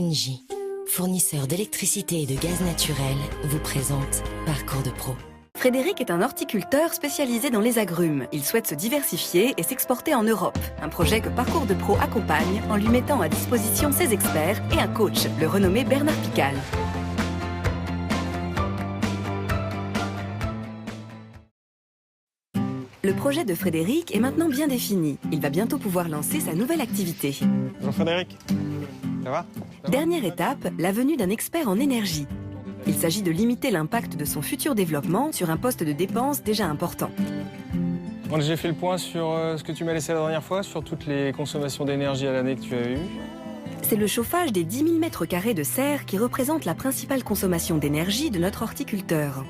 ENGIE, fournisseur d'électricité et de gaz naturel, vous présente Parcours de Pro. Frédéric est un horticulteur spécialisé dans les agrumes. Il souhaite se diversifier et s'exporter en Europe. Un projet que Parcours de Pro accompagne en lui mettant à disposition ses experts et un coach, le renommé Bernard Pical. Le projet de Frédéric est maintenant bien défini. Il va bientôt pouvoir lancer sa nouvelle activité. Bonjour Frédéric, ça va? Dernière étape, la venue d'un expert en énergie. Il s'agit de limiter l'impact de son futur développement sur un poste de dépense déjà important. Bon, j'ai fait le point sur ce que tu m'as laissé la dernière fois, sur toutes les consommations d'énergie à l'année que tu avais eues. C'est le chauffage des 10 000 m² de serre qui représente la principale consommation d'énergie de notre horticulteur.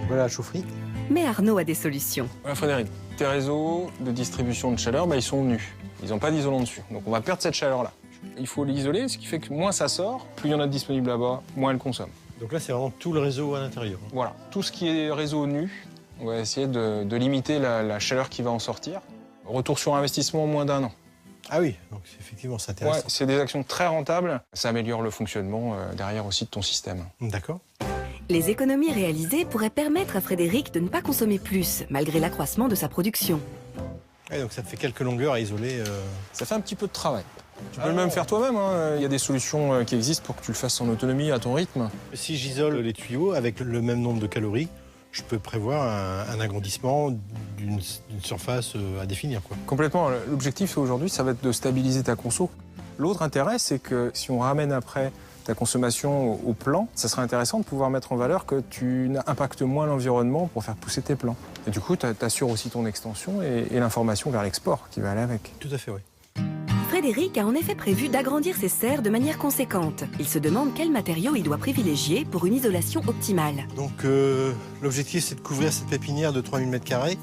Voilà la chaufferie. Mais Arnaud a des solutions. Voilà Frédéric, tes réseaux de distribution de chaleur, ils sont nus. Ils n'ont pas d'isolant dessus, donc on va perdre cette chaleur-là. Il faut l'isoler, ce qui fait que moins ça sort, plus il y en a de disponible là-bas, moins elle consomme. Donc là, c'est vraiment tout le réseau à l'intérieur. Voilà, tout ce qui est réseau nu, on va essayer de limiter la chaleur qui va en sortir. Retour sur investissement en moins d'1 an. Ah oui, donc effectivement, c'est intéressant. Ouais, c'est des actions très rentables. Ça améliore le fonctionnement derrière aussi de ton système. D'accord. Les économies réalisées pourraient permettre à Frédéric de ne pas consommer plus, malgré l'accroissement de sa production. Ouais, donc ça te fait quelques longueurs à isoler. Ça fait un petit peu de travail. Tu peux le même faire toi-même, hein. Il y a des solutions qui existent pour que tu le fasses en autonomie, à ton rythme. Si j'isole les tuyaux avec le même nombre de calories, je peux prévoir un agrandissement d'une surface à définir, quoi. Complètement. L'objectif aujourd'hui, ça va être de stabiliser ta conso. L'autre intérêt, c'est que si on ramène après ta consommation au plan, ça serait intéressant de pouvoir mettre en valeur que tu impactes moins l'environnement pour faire pousser tes plants. Et du coup, tu assures aussi ton extension et l'information vers l'export qui va aller avec. Tout à fait, oui. Frédéric a en effet prévu d'agrandir ses serres de manière conséquente. Il se demande quels matériaux il doit privilégier pour une isolation optimale. Donc l'objectif, c'est de couvrir cette pépinière de 3000 m².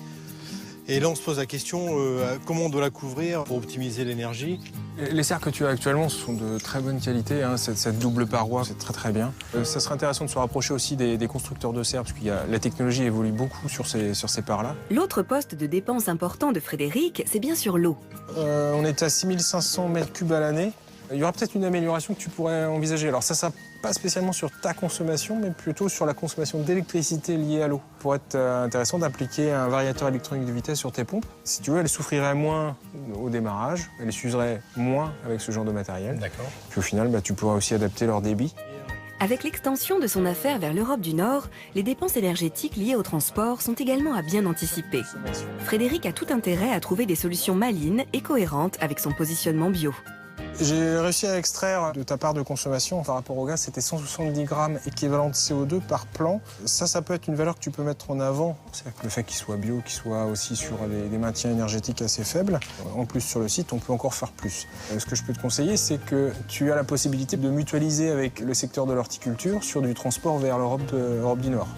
Et là, on se pose la question, comment on doit la couvrir pour optimiser l'énergie? Les serres que tu as actuellement sont de très bonne qualité, hein. Cette double paroi, c'est très très bien. Ça serait intéressant de se rapprocher aussi des constructeurs de serres, parce que la technologie évolue beaucoup sur ces parts-là. L'autre poste de dépense important de Frédéric, c'est bien sûr l'eau. On est à 6500 m³ à l'année. Il y aura peut-être une amélioration que tu pourrais envisager. Alors ça pas spécialement sur ta consommation, mais plutôt sur la consommation d'électricité liée à l'eau. Pour être intéressant d'appliquer un variateur électronique de vitesse sur tes pompes. Si tu veux, elle souffrirait moins au démarrage, elle s'userait moins avec ce genre de matériel. D'accord. Puis au final, tu pourras aussi adapter leur débit. Avec l'extension de son affaire vers l'Europe du Nord, les dépenses énergétiques liées au transport sont également à bien anticiper. Frédéric a tout intérêt à trouver des solutions malines et cohérentes avec son positionnement bio. J'ai réussi à extraire de ta part de consommation par rapport au gaz, c'était 170 grammes équivalent de CO2 par plan. Ça peut être une valeur que tu peux mettre en avant. C'est le fait qu'il soit bio, qu'il soit aussi sur des maintiens énergétiques assez faibles. En plus, sur le site, on peut encore faire plus. Ce que je peux te conseiller, c'est que tu as la possibilité de mutualiser avec le secteur de l'horticulture sur du transport vers l'Europe du Nord.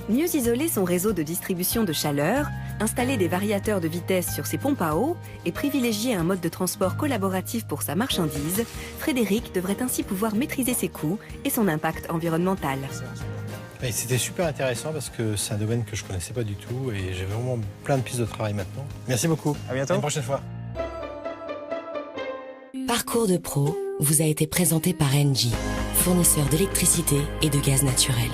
Mieux isoler son réseau de distribution de chaleur, installer des variateurs de vitesse sur ses pompes à eau et privilégier un mode de transport collaboratif pour sa marchandise, Frédéric devrait ainsi pouvoir maîtriser ses coûts et son impact environnemental. C'était super intéressant parce que c'est un domaine que je ne connaissais pas du tout et j'ai vraiment plein de pistes de travail maintenant. Merci beaucoup. À bientôt. À une prochaine fois. Parcours de Pro vous a été présenté par ENGIE, fournisseur d'électricité et de gaz naturel.